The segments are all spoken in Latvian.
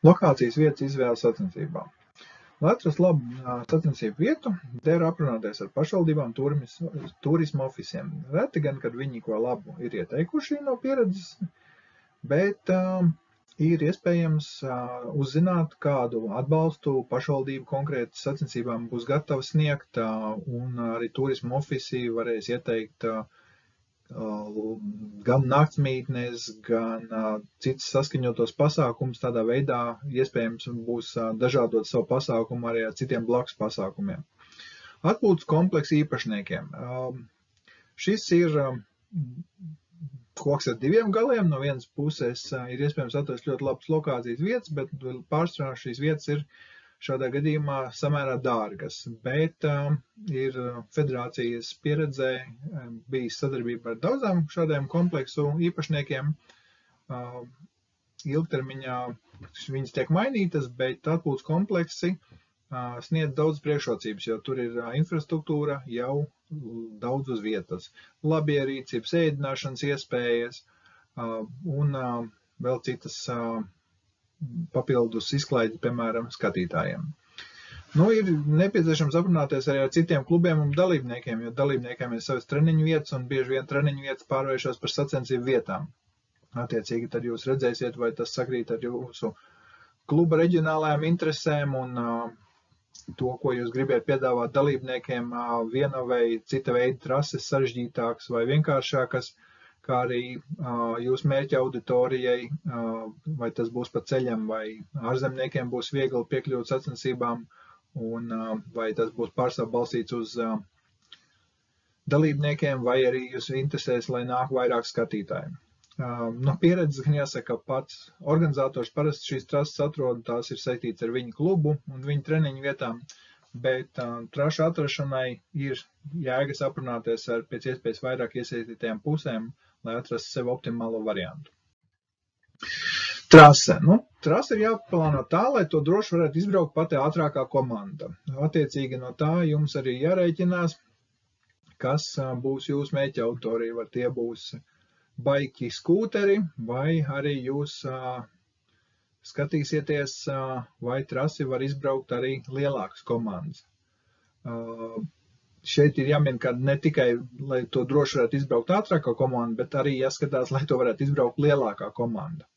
Lokācijas vietas izvēle sacensībām. Lai atrastu labu sacensību vietu, der aprunāties ar pašvaldībām turisma ofisiem. Reti gan, kad viņi ko labu ir ieteikuši no pieredzes, bet ir iespējams uzzināt, kādu atbalstu pašvaldību konkrēti sacensībām būs gatava sniegt, un arī turisma ofisi varēs ieteikt gan naktsmītnes, gan citas saskaņotos pasākumus. Tādā veidā iespējams būs dažādot savu pasākumu arī ar citiem blakus pasākumiem. Atpūtas kompleksa īpašniekiem. Šis ir koks ar diviem galiem. No vienas puses ir iespējams atrast ļoti labas lokācijas vietas, bet pārsvarā šīs vietas ir šādā gadījumā samērā dārgas, bet ir federācijas pieredzē bijis sadarbība ar daudzām šādiem kompleksu īpašniekiem. Ilgtermiņā viņas tiek mainītas, bet atpūtas kompleksi sniedz daudz priekšrocības, jo tur ir infrastruktūra jau daudz uz vietas. Labierīcības, ēdināšanas iespējas un vēl citas papildus izklaidi, piemēram, skatītājiem. Ir nepieciešams aprunāties arī ar citiem klubiem un dalībniekiem, jo dalībniekiem ir savas treniņu vietas un bieži vien treniņu vietas pārvēršas par sacensību vietām. Attiecīgi tad jūs redzēsiet, vai tas sakrīt ar jūsu kluba reģionālajām interesēm un to, ko jūs gribat piedāvāt dalībniekiem, viena vai cita veida trases sarežģītākas vai vienkāršākas, kā arī jūsu mērķa auditorijai, vai tas būs pa ceļam, vai ārzemniekiem būs viegli piekļūt sacensībām, un vai tas būs pārstāv balstīts uz dalībniekiem, vai arī jūs interesēs, lai nāk vairāk skatītāji. No pieredzes gan jāsaka, pats organizators parasti šīs trases atrod, tās ir saistīts ar viņu klubu un viņu treniņu vietām, bet trašu atrašanai ir jēgas aprunāties ar pēc iespējas vairāk iesaistītajām pusēm, lai atrastu sev optimālo variantu. Trase. Trase ir jāplāno tā, lai to droši varētu izbraukt pati ātrākā komanda. Attiecīgi no tā jums arī jārēķinās, kas būs jūsu mērķa autorija, vai tie būs baiki skūteri, vai arī jūs skatīsieties, vai trasi var izbraukt arī lielākas komandas. Šeit ir jāmin, ka ne tikai, lai to droši varētu izbraukt ātrākā komanda, bet arī jāskatās, lai to varētu izbraukt lielākā komanda.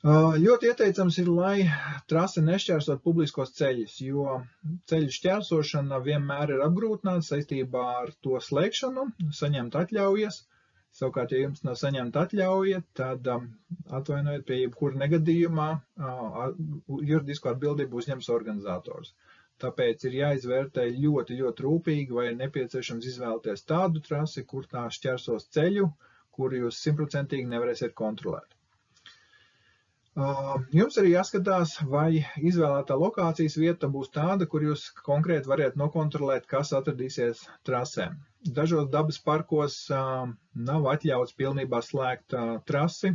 Ļoti ieteicams ir, lai trase nešķērsot publiskos ceļus, jo ceļu šķērsošana vienmēr ir apgrūtināta saistībā ar to slēgšanu, saņemt atļaujas. Savukārt, ja jums nav saņemta atļauja, tad atvainojiet pie jebkura negadījumā juridisko atbildību uzņems organizators. Tāpēc ir jāizvērtē ļoti, ļoti rūpīgi, vai ir nepieciešams izvēlēties tādu trasi, kur tā šķērsos ceļu, kuru jūs 100% nevarēsiet kontrolēt. Jums arī jāskatās, vai izvēlētā lokācijas vieta būs tāda, kur jūs konkrēti variet nokontrolēt, kas atradīsies trasē. Dažos dabas parkos nav atļauts pilnībā slēgt trasi,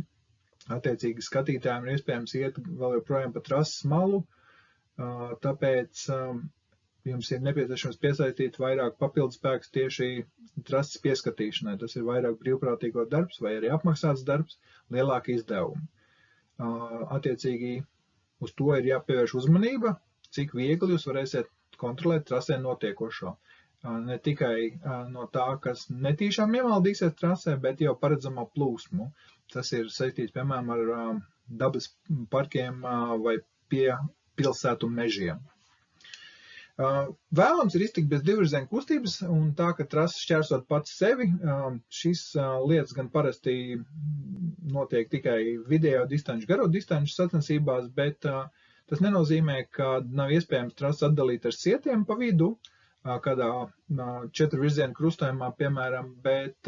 attiecīgi skatītājiem ir iespējams iet vēl joprojām pa trases malu, tāpēc jums ir nepieciešams piesaistīt vairāk papildus spēkus tieši trases pieskatīšanai. Tas ir vairāk brīvprātīgo darbs vai arī apmaksāts darbs, lielāka izdevuma. Attiecīgi uz to ir jāpievērš uzmanība, cik viegli jūs varēsiet kontrolēt trasē notiekošo. Ne tikai no tā, kas netīšām iemaldīsies trasē, bet jau paredzamo plūsmu. Tas ir saistīts, piemēram, ar dabas parkiem vai pie pilsētu mežiem. Vēlams ir iztikt bez divvirziena kustības, un tā, ka trasa šķērsot pats sevi, šis lietas gan parasti notiek tikai vidējo distanču, garo distanču sacensībās, bet tas nenozīmē, ka nav iespējams trasu atdalīt ar sietiem pa vidu, kādā 4 virzienu krustojumā, piemēram, bet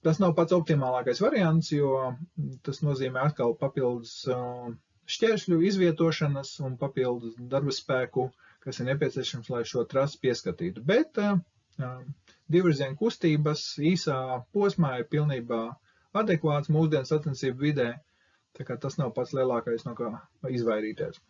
tas nav pats optimālākais variants, jo tas nozīmē atkal papildus šķēršļu izvietošanas un papildus darba spēku, kas ir nepieciešams, lai šo trasi pieskatītu. Bet divvirzienu kustības īsā posmā ir pilnībā adekvāts mūsdienu sacensību vidē, tā kā tas nav pats lielākais, no kā izvairīties.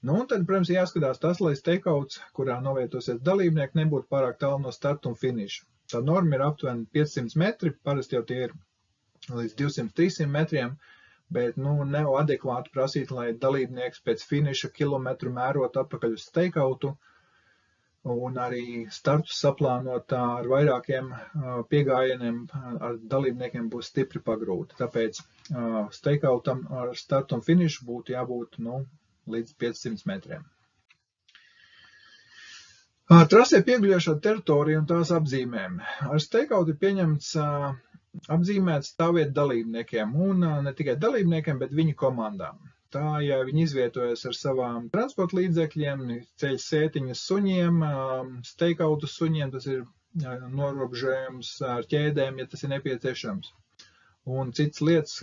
Un tad, protams, jāskatās tas, lai stakeouts, kurā novietosies dalībnieki, nebūtu pārāk tālu no starta un finiša. Tā norma ir aptuveni 500 metri, parasti jau tie ir līdz 200-300 metriem, bet nav adekvāti prasīt, lai dalībnieks pēc finiša kilometru mērot atpakaļ uz steikautu, un arī startus saplānot ar vairākiem piegājieniem ar dalībniekiem būs stipri pagrūti. Tāpēc steikautam ar startu un finišu būtu jābūt līdz 500 metriem. Trasē pieguļošā teritorija un tās apzīmēm. Ar steikautu ir pieņemts apzīmēt stāvvietu dalībniekiem, un ne tikai dalībniekiem, bet viņu komandām. Tā, ja viņi izvietojas ar savām transporta līdzekļiem, ceļ sētiņas suņiem, steikautu suņiem, tas ir norobežojums ar ķēdēm, ja tas ir nepieciešams, un citas lietas,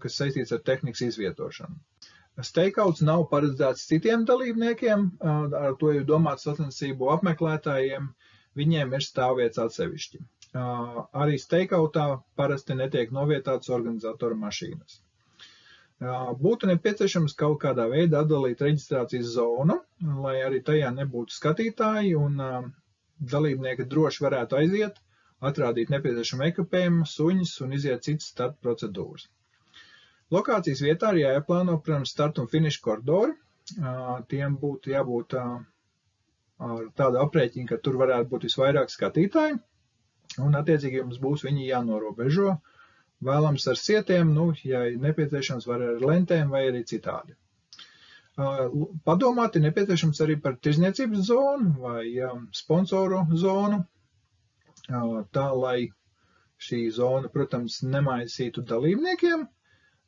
kas saistīts ar tehnikas izvietošanu. Steikauts nav paredzēts citiem dalībniekiem, ar to ir domāts sacensību apmeklētājiem, viņiem ir stāvvietas atsevišķi. Arī steikautā parasti netiek novietātas organizatora mašīnas. Būtu nepieciešams kaut kādā veidā atdalīt reģistrācijas zonu, lai arī tajā nebūtu skatītāji un dalībnieki droši varētu aiziet, atrādīt nepieciešamu ekipējumu, suņus un iziet citas starta procedūras. Lokācijas vietā ir jāieplāno, protams, starta un finiša koridori. Tiem būtu jābūt ar tādu aprēķinu, ka tur varētu būt visvairāk skatītāji, un attiecīgi jums būs viņi jānorobežo. Vēlams ar sietiem, ja ir nepieciešams, var ar lentēm vai arī citādi. Padomāt ir nepieciešams arī par tirzniecības zonu vai sponsoru zonu, tā lai šī zona, protams, nemaisītu dalībniekiem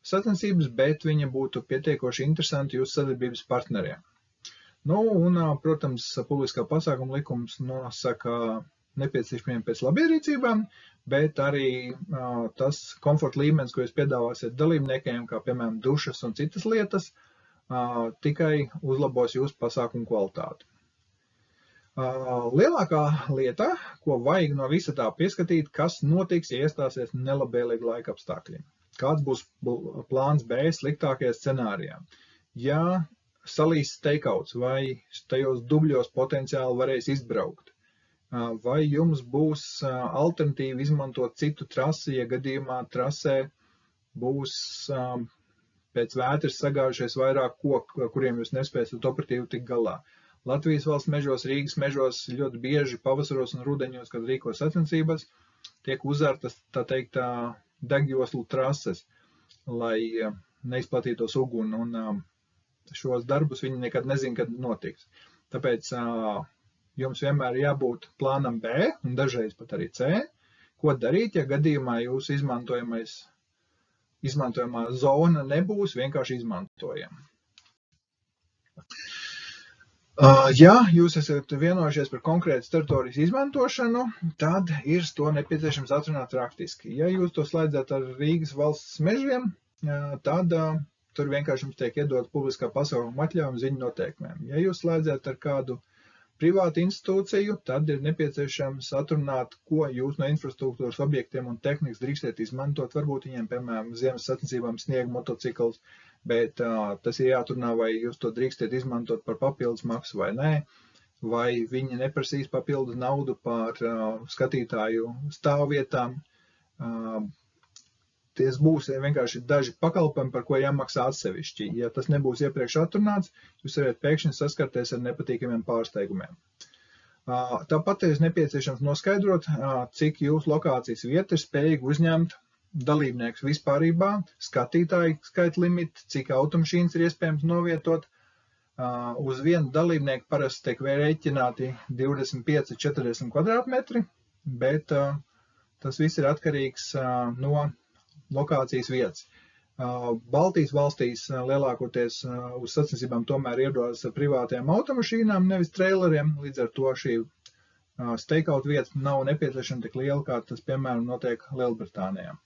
sacensības, bet viņa būtu pietiekoši interesanti jūsu sadarbības partneriem. Protams, publiskā pasākuma likums nosaka nepieciešamiem pēc labierīcībām, bet arī tas komforta līmenis, ko jūs piedāvāsiet dalībniekiem, kā piemēram dušas un citas lietas, tikai uzlabos jūsu pasākumu kvalitāti. Lielākā lieta, ko vajag no visa tā pieskatīt, kas notiks, ja iestāsies nelabvēlīgi laika apstākļi. Kāds būs plāns B sliktākajā scenārijā? Ja salīs steikauts vai tajos dubļos potenciāli varēs izbraukt, vai jums būs alternatīva izmantot citu trasi, ja gadījumā trasē būs pēc vētras sagājušies vairāk koku, kuriem jūs nespēsiet operatīvi tikt galā. Latvijas valsts mežos, Rīgas mežos ļoti bieži pavasaros un rudeņos, kad rīko sacensības, tiek uzartas, tā teikt, degjoslu trases, lai neizplatītos uguni, un šos darbus viņi nekad nezin, kad notiks. Tāpēc jums vienmēr jābūt plānam B un dažreiz pat arī C, ko darīt, ja gadījumā jūsu izmantojamā zona nebūs vienkārši izmantojama. Ja jūs esat vienojušies par konkrētas teritorijas izmantošanu, tad ir to nepieciešams atrunāt raktiski. Ja jūs to slēdzat ar Rīgas valsts mežiem, tad tur vienkārši jums tiek iedot publiskā pasākuma atļaujuma ziņu noteikumiem. Ja jūs slēdzat ar kādu privātu institūciju, tad ir nepieciešams atrunāt, ko jūs no infrastruktūras objektiem un tehnikas drīkstiet izmantot. Varbūt viņiem, piemēram, ziemas sacensībām sniega motocikls, bet tas ir jāatrunā, vai jūs to drīkstiet izmantot par papildus maksu vai nē, vai viņi neprasīs papildus naudu par skatītāju stāvvietām. Ties būs vienkārši daži pakalpojumi, par ko jāmaksā atsevišķi. Ja tas nebūs iepriekš atrunāts, jūs varat pēkšņi saskarties ar nepatīkamiem pārsteigumiem. Tāpat ir nepieciešams noskaidrot, cik jūsu lokācijas vieta ir spējīga uzņemt dalībnieks vispārībā, skatītāju skaita limiti, cik automašīnas ir iespējams novietot. Uz vienu dalībnieku parasti tiek rēķināti 25–40 kvadrātmetri, bet tas viss ir atkarīgs no lokācijas vietas. Baltijas valstīs lielākoties uz sacensībām tomēr ierodas ar privātajām automašīnām, nevis traileriem, līdz ar to šī steikaut vieta nav nepieciešama tik liela, kā tas, piemēram, notiek Lielbritānijā.